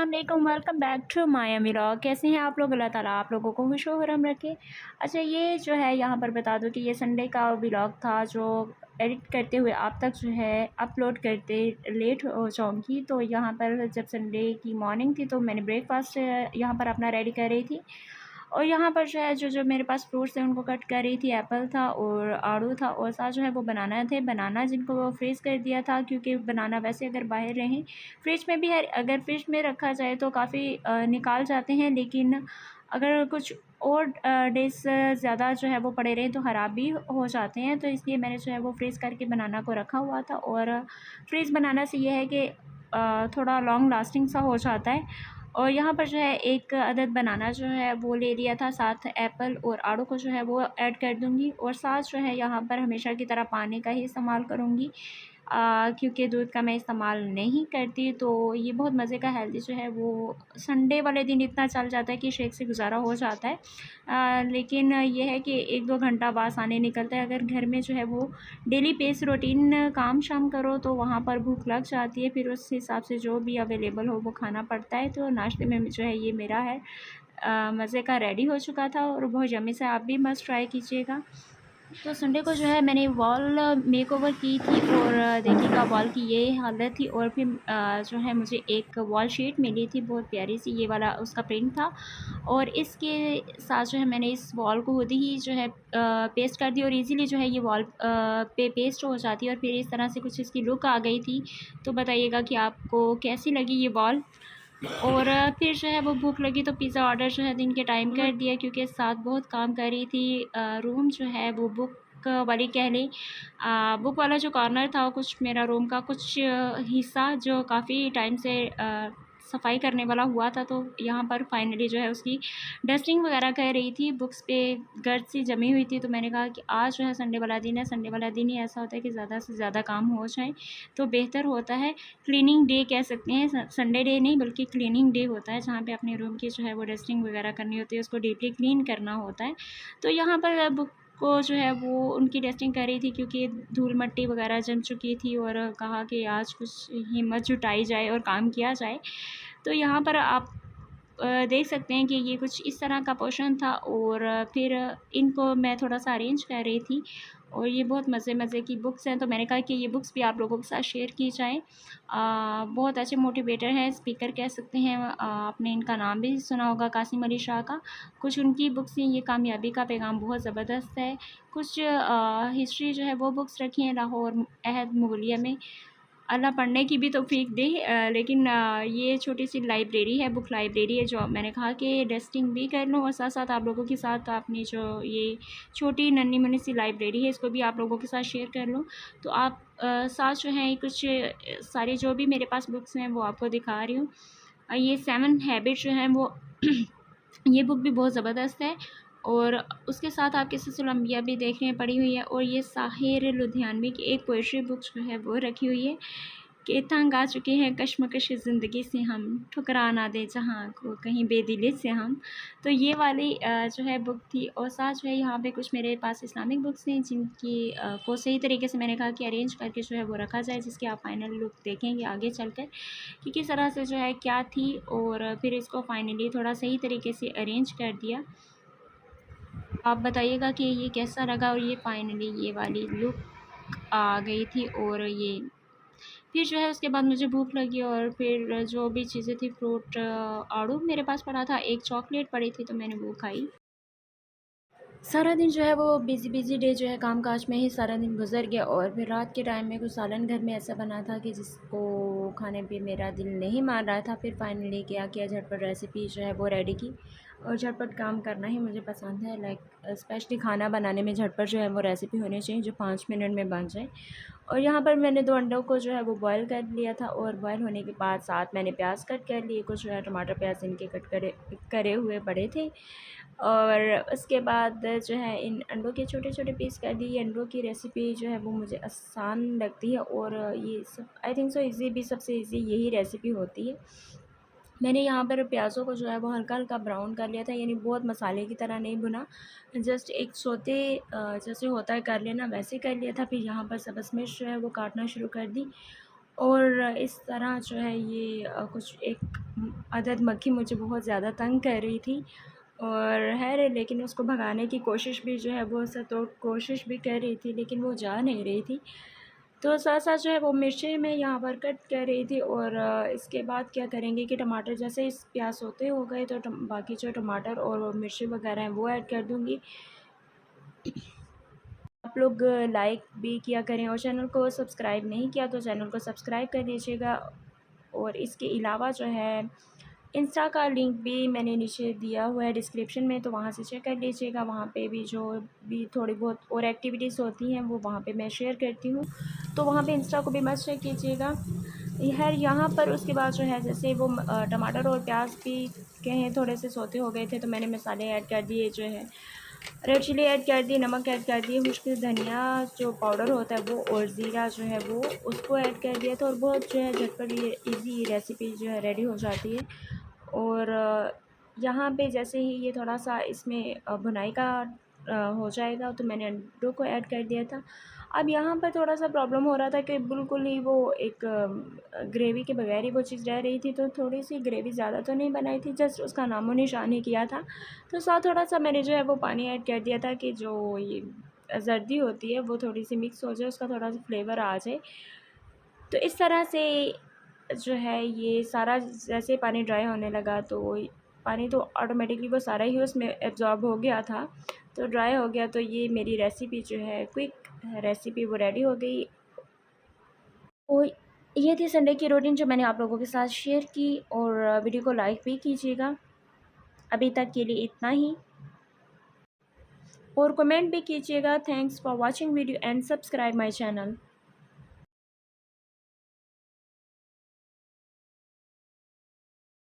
अस्सलामुअलैकुम, welcome back to my vlog. कैसे हैं आप लोग? अल्लाह ताला आप लोगों को खुश और हम रखे। अच्छा, ये जो है यहाँ पर बता दूं कि ये संडे का व्लॉग था जो एडिट करते हुए आप तक जो है अपलोड करते लेट हो जाऊँगी। तो यहाँ पर जब संडे की मॉर्निंग थी तो मैंने ब्रेकफास्ट यहाँ पर अपना रेडी कर रही थी। और यहाँ पर जो है जो मेरे पास फ्रूट्स थे उनको कट कर रही थी। एप्पल था और आड़ू था और साथ जो है वो बनाना थे। बनाना जिनको वो फ्रीज़ कर दिया था, क्योंकि बनाना वैसे अगर बाहर रहें फ्रिज में भी है, अगर फ्रिज में रखा जाए तो काफ़ी निकाल जाते हैं, लेकिन अगर कुछ और डेज़ ज़्यादा जो है वो पड़े रहें तो ख़राब भी हो जाते हैं। तो इसलिए मैंने जो है वो फ्रीज़ करके बनाना को रखा हुआ था। और फ्रीज़ बनाना से ये है कि थोड़ा लॉन्ग लास्टिंग सा हो जाता है। और यहाँ पर जो है एक अदद बनाना जो है वो ले लिया था, साथ एप्पल और आड़ू को जो है वो ऐड कर दूँगी। और साथ जो है यहाँ पर हमेशा की तरह पानी का ही इस्तेमाल करूँगी, क्योंकि दूध का मैं इस्तेमाल नहीं करती। तो ये बहुत मज़े का हेल्दी जो है वो संडे वाले दिन इतना चल जाता है कि शेक से गुज़ारा हो जाता है। लेकिन ये है कि 1-2 घंटा बाद आने निकलता है। अगर घर में जो है वो डेली बेस रूटीन काम शाम करो तो वहाँ पर भूख लग जाती है, फिर उस हिसाब से जो भी अवेलेबल हो वो खाना पड़ता है। तो नाश्ते में जो है ये मेरा है मज़े का रेडी हो चुका था और बहुत यम्मी सा, आप भी मस्ट ट्राई कीजिएगा। तो संडे को जो है मैंने वॉल मेकओवर की थी और देखिएगा वॉल की ये हालत थी। और फिर जो है मुझे एक वॉल शीट मिली थी बहुत प्यारी सी, ये वाला उसका प्रिंट था। और इसके साथ जो है मैंने इस वॉल को खुद ही जो है पेस्ट कर दी और इजीली जो है ये वॉल पे पेस्ट हो जाती है। और फिर इस तरह से कुछ इसकी लुक आ गई थी। तो बताइएगा कि आपको कैसी लगी ये वॉल। और फिर जो है वो भूख लगी तो पिज़्ज़ा ऑर्डर जो है दिन के टाइम कर दिया, क्योंकि साथ बहुत काम कर रही थी। रूम जो है वो बुक वाली कह लें, बुक वाला जो कॉर्नर था कुछ मेरा रूम का कुछ हिस्सा जो काफ़ी टाइम से सफाई करने वाला हुआ था। तो यहाँ पर फाइनली जो है उसकी डस्टिंग वगैरह कर रही थी, बुक्स पे गर्द सी जमी हुई थी। तो मैंने कहा कि आज जो है संडे वाला दिन है, संडे वाला दिन ही ऐसा होता है कि ज़्यादा से ज़्यादा काम हो जाए तो बेहतर होता है। क्लीनिंग डे कह सकते हैं, संडे डे नहीं बल्कि क्लीनिंग डे होता है, जहाँ पे अपने रूम की जो है वो डस्टिंग वगैरह करनी होती है, उसको डीपली क्लीन करना होता है। तो यहाँ पर बुक को जो है वो उनकी डस्टिंग कर रही थी, क्योंकि धूल मिट्टी वगैरह जम चुकी थी। और कहा कि आज कुछ हिम्मत जुटाई जाए और काम किया जाए। तो यहाँ पर आप देख सकते हैं कि ये कुछ इस तरह का पोर्शन था। और फिर इनको मैं थोड़ा सा अरेंज कर रही थी। और ये बहुत मज़े मज़े की बुक्स हैं, तो मैंने कहा कि ये बुक्स भी आप लोगों के साथ शेयर की जाएँ। बहुत अच्छे मोटिवेटर हैं, स्पीकर कह सकते हैं। आपने इनका नाम भी सुना होगा, कासिम अली शाह का। कुछ उनकी बुक्स हैं, ये कामयाबी का पैगाम बहुत ज़बरदस्त है। कुछ हिस्ट्री जो है वो बुक्स रखी हैं, लाहौर अहद मुगलिया में। अल्लाह पढ़ने की भी तौफ़ीक दे। लेकिन ये छोटी सी लाइब्रेरी है, बुक लाइब्रेरी है, जो मैंने कहा कि डस्टिंग भी कर लूँ और साथ साथ आप लोगों के साथ अपनी जो ये छोटी नन्ही मुन्नी सी लाइब्रेरी है इसको भी आप लोगों के साथ शेयर कर लूँ। तो आप साथ जो हैं कुछ सारी जो भी मेरे पास बुक्स हैं वो आपको दिखा रही हूँ। ये 7 हैबिट जो हैं वो ये बुक भी बहुत ज़बरदस्त है। और उसके साथ आपके सिलसिल अंबिया भी देख रहे हैं पड़ी हुई है। और ये साहिर लुधियानवी की एक पोइट्री बुक जो है वो रखी हुई है कि तंग आ चुके हैं कश्मकश ज़िंदगी से हम, ठुकरा ना दे जहाँ को कहीं बेदिली से हम। तो ये वाली जो है बुक थी। और साथ जो है यहाँ पे कुछ मेरे पास इस्लामिक बुक्स हैं जिनकी को सही तरीके से मैंने कहा कि अरेंज करके जो है वो रखा जाए, जिसकी आप फाइनल लुक देखेंगे आगे चलकर कि किस तरह से जो है क्या थी। और फिर इसको फाइनली थोड़ा सही तरीके से अरेंज कर दिया। आप बताइएगा कि ये कैसा लगा। और ये फाइनली ये वाली लुक आ गई थी। और ये फिर जो है उसके बाद मुझे भूख लगी और फिर जो भी चीज़ें थी, फ्रूट आड़ू मेरे पास पड़ा था, एक चॉकलेट पड़ी थी तो मैंने वो खाई। सारा दिन जो है वो बिज़ी डे जो है काम-काज में ही सारा दिन गुज़र गया। और फिर रात के टाइम में कुछ सालन घर में ऐसा बना था कि जिसको खाने पे मेरा दिल नहीं मान रहा था। फिर फाइनली क्या किया, झटपट रेसिपी जो है वो रेडी की। और झटपट काम करना ही मुझे पसंद है, लाइक स्पेशली खाना बनाने में झटपट जो है वो रेसिपी होनी चाहिए जो 5 मिनट में बन जाए। और यहाँ पर मैंने 2 अंडों को जो है वो बॉयल कर लिया था। और बॉयल होने के बाद साथ मैंने प्याज कट कर लिए, कुछ जो है टमाटर प्याज इनके कट करे करे हुए पड़े थे। और उसके बाद जो है इन अंडों के छोटे छोटे पीस कर दिए। अंडों की रेसिपी जो है वो मुझे आसान लगती है और ये सब आई थिंक सो इजी भी, सबसे इजी यही रेसिपी होती है। मैंने यहाँ पर प्याज़ों को जो है वो हल्का हल्का ब्राउन कर लिया था, यानी बहुत मसाले की तरह नहीं भुना, जस्ट एक सोते जैसे होता है कर लेना वैसे कर लिया था। फिर यहाँ पर सब्ज़ मिर्च जो है वो काटना शुरू कर दी। और इस तरह जो है ये कुछ एक अदद मक्खी मुझे बहुत ज़्यादा तंग कर रही थी और है, लेकिन उसको भगाने की कोशिश भी जो है वो तो कोशिश भी कर रही थी, लेकिन वो जा नहीं रही थी। तो साथ-साथ जो है वो मिर्ची मैं यहाँ पर कट कर रही थी और इसके बाद क्या करेंगे कि टमाटर जैसे इस प्याज सोते हो गए तो बाकी जो टमाटर और वो मिर्ची वगैरह हैं वो ऐड कर दूँगी। आप लोग लाइक भी किया करें और चैनल को सब्सक्राइब नहीं किया तो चैनल को सब्सक्राइब कर लीजिएगा। और इसके अलावा जो है इंस्टा का लिंक भी मैंने नीचे दिया हुआ है डिस्क्रिप्शन में, तो वहाँ से चेक कर लीजिएगा। वहाँ पे भी जो भी थोड़ी बहुत और एक्टिविटीज़ होती हैं वो वहाँ पे मैं शेयर करती हूँ, तो वहाँ पे इंस्टा को भी मस्त चेक कीजिएगा। खैर यहाँ पर उसके बाद जो है जैसे वो टमाटर और प्याज भी कहें थोड़े से सोते हो गए थे, तो मैंने मसाले ऐड कर दिए, जो है रेड चिली ऐड कर दी, नमक ऐड कर दिए, खुश्क धनिया जो पाउडर होता है वो और ज़ीरा जो है वो उसको ऐड कर दिया था और बहुत जो है झटपट ये ईज़ी रेसिपी जो है रेडी हो जाती है। और यहाँ पे जैसे ही ये थोड़ा-सा इसमें भुनाई का हो जाएगा तो मैंने अंडों को ऐड कर दिया था। अब यहाँ पर थोड़ा-सा प्रॉब्लम हो रहा था कि बिल्कुल ही वो एक ग्रेवी के बगैर ही वो चीज़ रह रही थी, तो थोड़ी-सी ग्रेवी ज़्यादा तो नहीं बनाई थी, जस्ट उसका नामो-निशान ही किया था। तो साथ थोड़ा-सा मैंने जो है वो पानी ऐड कर दिया था कि जो ये ज़र्दी होती है वो थोड़ी-सी मिक्स हो जाए, उसका थोड़ा-सा फ्लेवर आ जाए। तो इस तरह से जो है ये सारा जैसे पानी ड्राई होने लगा तो पानी तो ऑटोमेटिकली वो सारा ही उसमें एब्ज़ॉर्ब हो गया था, तो ड्राई हो गया, तो ये मेरी रेसिपी जो है क्विक रेसिपी वो रेडी हो गई। और ये थी संडे की रूटीन जो मैंने आप लोगों के साथ शेयर की, और वीडियो को लाइक भी कीजिएगा। अभी तक के लिए इतना ही, और कमेंट भी कीजिएगा। Thanks for watching video and subscribe my channel.